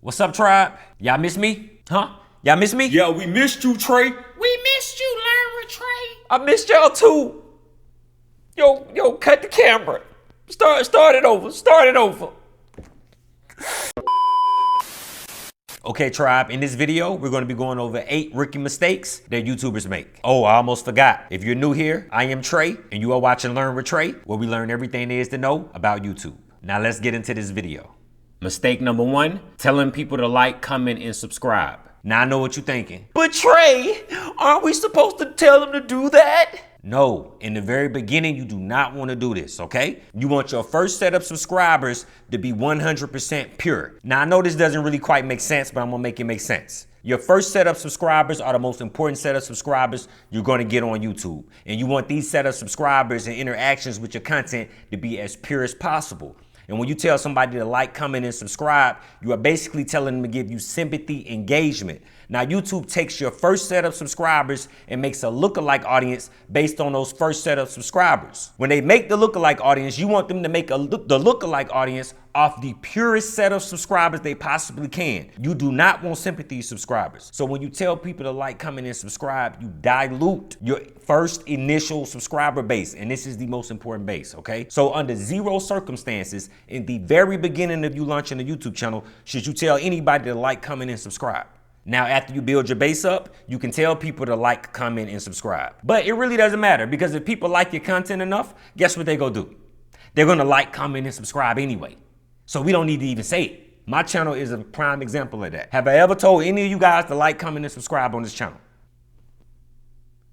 What's up, tribe? Y'all miss me? Huh? Y'all miss me? Yeah, we missed you, Trey. We missed you, Learn with Trey. I missed y'all too. Yo, cut the camera. Start it over. Okay, tribe, in this video, we're gonna be going over 8 rookie mistakes that YouTubers make. Oh, I almost forgot. If you're new here, I am Trey, and you are watching Learn with Trey, where we learn everything there is to know about YouTube. Now let's get into this video. Mistake number 1, telling people to like, comment, and subscribe. Now I know what you're thinking. But Trey, aren't we supposed to tell them to do that? No, in the very beginning, you do not want to do this, okay? You want your first set of subscribers to be 100% pure. Now I know this doesn't really quite make sense, but I'm gonna make it make sense. Your first set of subscribers are the most important set of subscribers you're gonna get on YouTube. And you want these set of subscribers and interactions with your content to be as pure as possible. And when you tell somebody to like, comment, and subscribe, you are basically telling them to give you sympathy, engagement. Now, YouTube takes your first set of subscribers and makes a lookalike audience based on those first set of subscribers. When they make the lookalike audience, you want them to make the lookalike audience off the purest set of subscribers they possibly can. You do not want sympathy subscribers. So when you tell people to like, comment, and subscribe, you dilute your first initial subscriber base. And this is the most important base, okay? So under zero circumstances, in the very beginning of you launching a YouTube channel, should you tell anybody to like, comment, and subscribe. Now, after you build your base up, you can tell people to like, comment, and subscribe. But it really doesn't matter, because if people like your content enough, guess what they're gonna do? They're gonna like, comment, and subscribe anyway. So we don't need to even say it. My channel is a prime example of that. Have I ever told any of you guys to like, comment, and subscribe on this channel?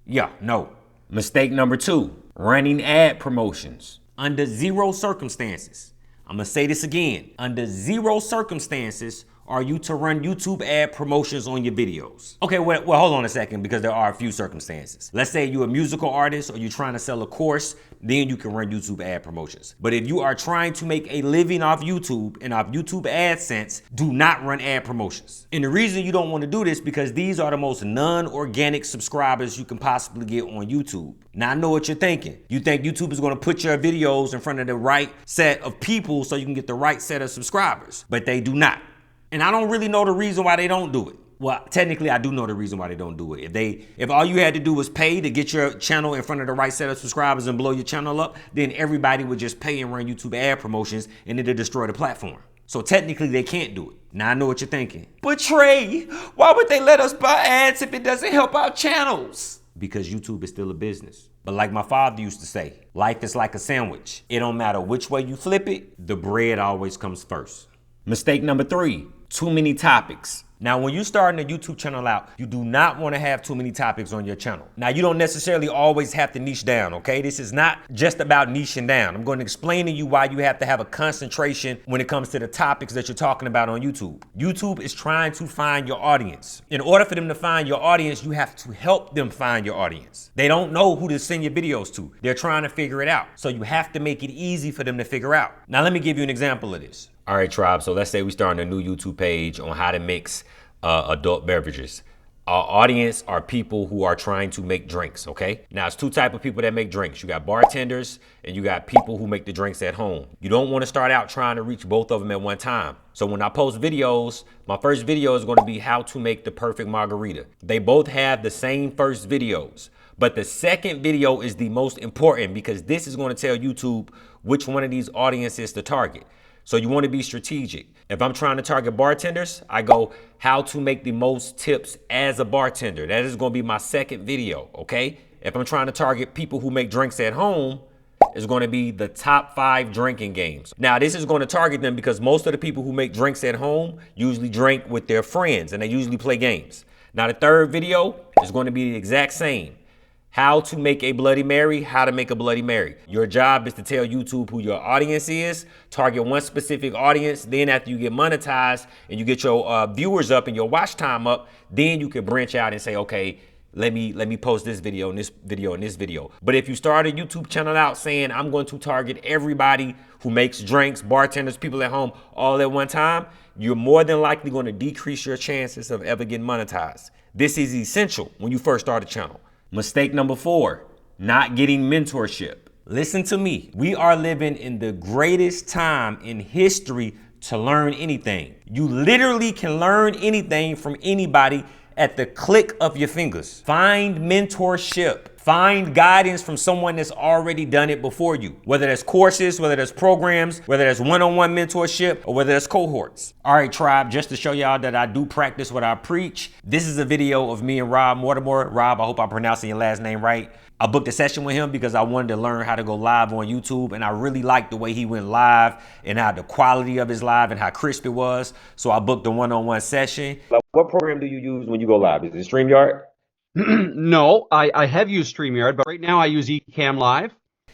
Yeah, no. Mistake number 2, running ad promotions. Under zero circumstances, I'm gonna say this again, under zero circumstances are you to run YouTube ad promotions on your videos. Okay, well, hold on a second, because there are a few circumstances. Let's say you're a musical artist or you're trying to sell a course, then you can run YouTube ad promotions. But if you are trying to make a living off YouTube and off YouTube AdSense, do not run ad promotions. And the reason you don't want to do this, because these are the most non-organic subscribers you can possibly get on YouTube. Now I know what you're thinking. You think YouTube is going to put your videos in front of the right set of people so you can get the right set of subscribers, but they do not. And I don't really know the reason why they don't do it. Well, technically, I do know the reason why they don't do it. If all you had to do was pay to get your channel in front of the right set of subscribers and blow your channel up, then everybody would just pay and run YouTube ad promotions, and it'll destroy the platform. So technically, they can't do it. Now I know what you're thinking. But Trey, why would they let us buy ads if it doesn't help our channels? Because YouTube is still a business. But like my father used to say, life is like a sandwich. It don't matter which way you flip it, the bread always comes first. Mistake number 3, too many topics. Now, when you're starting a YouTube channel out, you do not want to have too many topics on your channel. Now, you don't necessarily always have to niche down, okay? This is not just about niching down. I'm going to explain to you why you have to have a concentration when it comes to the topics that you're talking about on YouTube. YouTube is trying to find your audience. In order for them to find your audience, you have to help them find your audience. They don't know who to send your videos to. They're trying to figure it out. So you have to make it easy for them to figure out. Now, let me give you an example of this. All right, tribe, so let's say we start a new YouTube page on how to mix adult beverages. Our audience are people who are trying to make drinks, okay? Now, it's 2 types of people that make drinks. You got bartenders and you got people who make the drinks at home. You don't want to start out trying to reach both of them at one time. So when I post videos, my first video is going to be how to make the perfect margarita. They both have the same first videos, but the second video is the most important, because this is going to tell YouTube which one of these audiences to target. So you want to be strategic. If I'm trying to target bartenders, I go how to make the most tips as a bartender. That is going to be my second video, okay? If I'm trying to target people who make drinks at home, it's going to be the top 5 drinking games. Now, this is going to target them because most of the people who make drinks at home usually drink with their friends, and they usually play games. Now, the third video is going to be the exact same. How to make a Bloody Mary, how to make a Bloody Mary. Your job is to tell YouTube who your audience is, target one specific audience. Then after you get monetized and you get your viewers up and your watch time up, then you can branch out and say, okay, let me post this video and this video and this video. But if you start a YouTube channel out saying, I'm going to target everybody who makes drinks, bartenders, people at home, all at one time, you're more than likely going to decrease your chances of ever getting monetized. This is essential when you first start a channel. Mistake number 4, not getting mentorship. Listen to me. We are living in the greatest time in history to learn anything. You literally can learn anything from anybody at the click of your fingers. Find mentorship. Find guidance from someone that's already done it before you. Whether that's courses, whether that's programs, whether that's one-on-one mentorship, or whether that's cohorts. All right, tribe, just to show y'all that I do practice what I preach, this is a video of me and Rob Mortimer. Rob, I hope I'm pronouncing your last name right. I booked a session with him because I wanted to learn how to go live on YouTube, and I really liked the way he went live and how the quality of his live and how crisp it was. So I booked a one-on-one session. What program do you use when you go live? Is it StreamYard? No, I have used StreamYard, but right now I use Ecamm Live.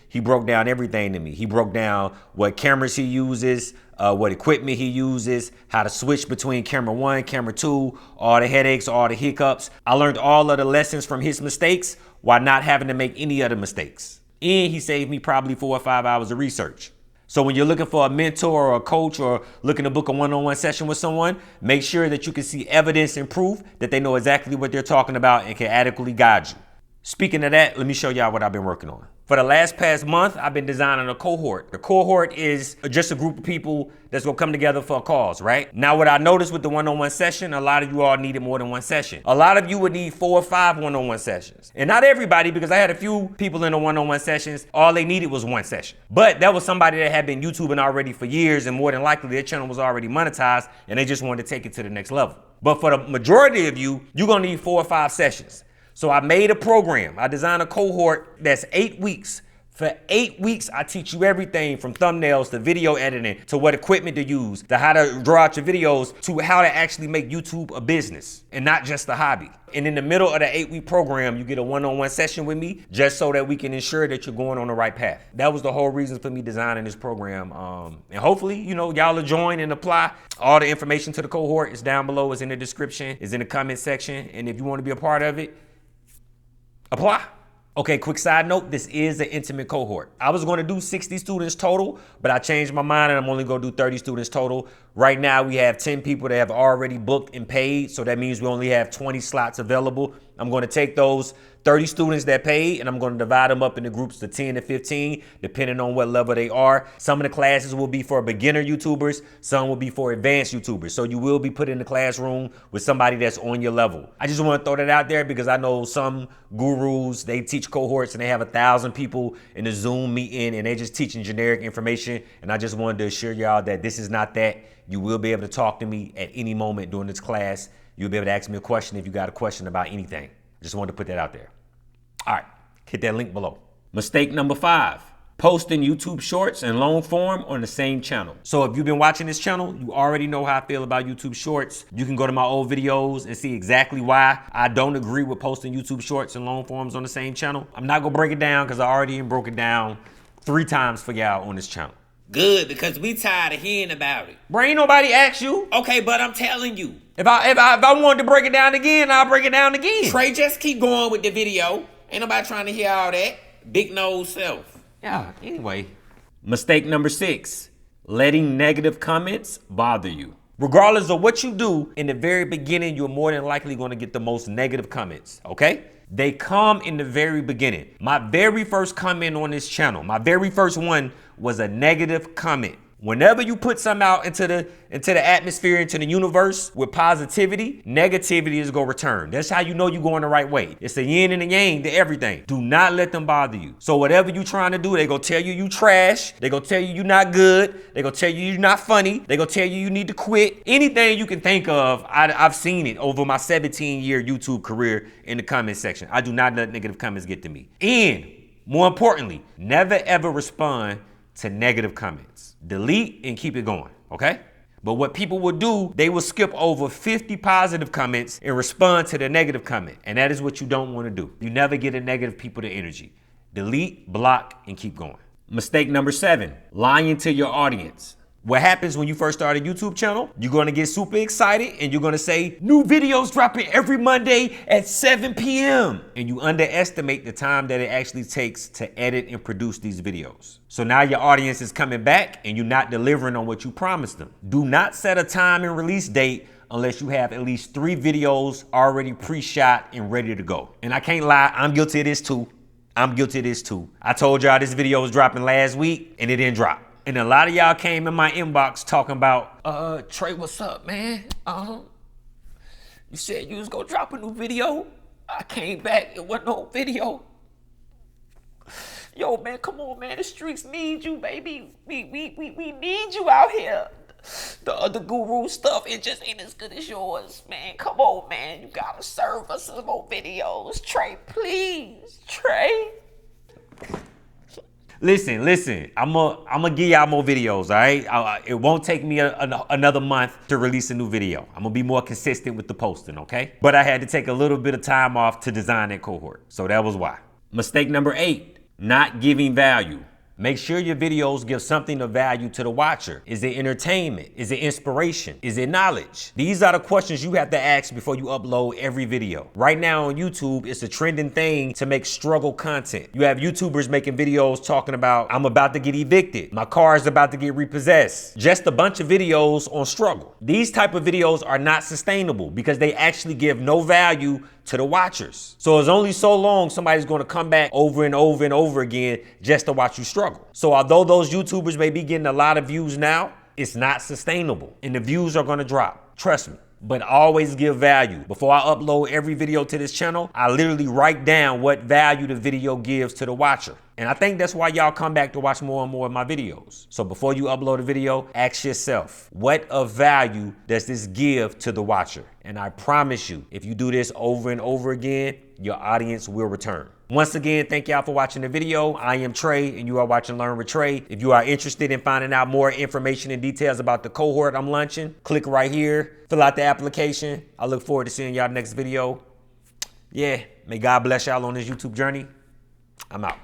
He broke down everything to me. He broke down what cameras he uses, what equipment he uses, how to switch between camera 1, camera 2, all the headaches, all the hiccups. I learned all of the lessons from his mistakes while not having to make any other mistakes. And he saved me probably 4 or 5 hours of research. So when you're looking for a mentor or a coach or looking to book a one-on-one session with someone, make sure that you can see evidence and proof that they know exactly what they're talking about and can adequately guide you. Speaking of that, let me show y'all what I've been working on. For the past month, I've been designing a cohort. The cohort is just a group of people that's gonna come together for a cause, right? Now, what I noticed with the one-on-one session, a lot of you all needed more than one session. A lot of you would need 4 or 5 one-on-one sessions. And not everybody, because I had a few people in the one-on-one sessions, all they needed was one session. But that was somebody that had been YouTubing already for years, and more than likely their channel was already monetized, and they just wanted to take it to the next level. But for the majority of you, you're gonna need 4 or 5 sessions. So I made a program. I designed a cohort that's 8 weeks. For 8 weeks, I teach you everything from thumbnails to video editing to what equipment to use, to how to draw out your videos, to how to actually make YouTube a business and not just a hobby. And in the middle of the 8-week program, you get a one-on-one session with me just so that we can ensure that you're going on the right path. That was the whole reason for me designing this program. And hopefully, y'all will join and apply. All the information to the cohort is down below, is in the description, is in the comment section. And if you want to be a part of it, apply. Okay, quick side note, this is an intimate cohort. I was gonna do 60 students total, but I changed my mind and I'm only gonna do 30 students total. Right now, we have 10 people that have already booked and paid, so that means we only have 20 slots available. I'm gonna take those 30 students that paid and I'm gonna divide them up into groups of 10 to 15, depending on what level they are. Some of the classes will be for beginner YouTubers, some will be for advanced YouTubers. So you will be put in the classroom with somebody that's on your level. I just wanna throw that out there because I know some gurus, they teach cohorts and they have 1,000 people in a Zoom meeting and they just teaching generic information. And I just wanted to assure y'all that this is not that. You will be able to talk to me at any moment during this class. You'll be able to ask me a question if you got a question about anything. Just wanted to put that out there. All right, hit that link below. Mistake number 5, posting YouTube shorts in long form on the same channel. So if you've been watching this channel, you already know how I feel about YouTube shorts. You can go to my old videos and see exactly why I don't agree with posting YouTube shorts in long forms on the same channel. I'm not gonna break it down because I already broke it down 3 times for y'all on this channel. Good, because we tired of hearing about it. Bro, ain't nobody asked you. Okay, but I'm telling you. If I wanted to break it down again, I'll break it down again. Trey, just keep going with the video. Ain't nobody trying to hear all that. Big nose self. Yeah, anyway. Mistake number 6, letting negative comments bother you. Regardless of what you do, in the very beginning, you're more than likely going to get the most negative comments, okay? They come in the very beginning. My very first comment on this channel, my very first one was a negative comment. Whenever you put something out into the atmosphere, into the universe with positivity, negativity is gonna return. That's how you know you're going the right way. It's the yin and the yang to everything. Do not let them bother you. So whatever you trying to do, they gonna tell you trash. They gonna tell you not good. They gonna tell you you're not funny. They gonna tell you need to quit. Anything you can think of, I've seen it over my 17-year YouTube career in the comment section. I do not let negative comments get to me. And more importantly, never ever respond to negative comments. Delete and keep it going, okay? But what people will do, they will skip over 50 positive comments and respond to the negative comment. And that is what you don't want to do. You never get a negative people to energy. Delete, block, and keep going. Mistake number 7, lying to your audience. What happens when you first start a YouTube channel? You're gonna get super excited and you're gonna say, new videos dropping every Monday at 7 p.m. And you underestimate the time that it actually takes to edit and produce these videos. So now your audience is coming back and you're not delivering on what you promised them. Do not set a time and release date unless you have at least 3 videos already pre-shot and ready to go. And I can't lie, I'm guilty of this too. I told y'all this video was dropping last week and it didn't drop. And a lot of y'all came in my inbox talking about, Trey, what's up, man? You said you was gonna drop a new video. I came back, it wasn't no video. Yo, man, come on, man. The streets need you, baby. We need you out here. The other guru stuff, it just ain't as good as yours, man. Come on, man. You gotta serve us some more videos. Trey, please. Trey. Listen. I'm gonna give y'all more videos, all right? It won't take me another month to release a new video. I'm gonna be more consistent with the posting, okay? But I had to take a little bit of time off to design that cohort, so that was why. Mistake number 8, not giving value. Make sure your videos give something of value to the watcher. Is it entertainment? Is it inspiration? Is it knowledge? These are the questions you have to ask before you upload every video. Right now on YouTube, it's a trending thing to make struggle content. You have YouTubers making videos talking about, I'm about to get evicted. My car is about to get repossessed. Just a bunch of videos on struggle. These type of videos are not sustainable because they actually give no value to the watchers. So it's only so long somebody's gonna come back over and over and over again just to watch you struggle. So although those YouTubers may be getting a lot of views now, it's not sustainable and the views are gonna drop. Trust me. But always give value. Before I upload every video to this channel, I literally write down what value the video gives to the watcher. And I think that's why y'all come back to watch more and more of my videos. So before you upload a video, ask yourself, what of value does this give to the watcher? And I promise you, if you do this over and over again, your audience will return. Once again, thank y'all for watching the video. I am Trey, and you are watching Learn with Trey. If you are interested in finding out more information and details about the cohort I'm launching, click right here, fill out the application. I look forward to seeing y'all next video. Yeah, may God bless y'all on this YouTube journey. I'm out.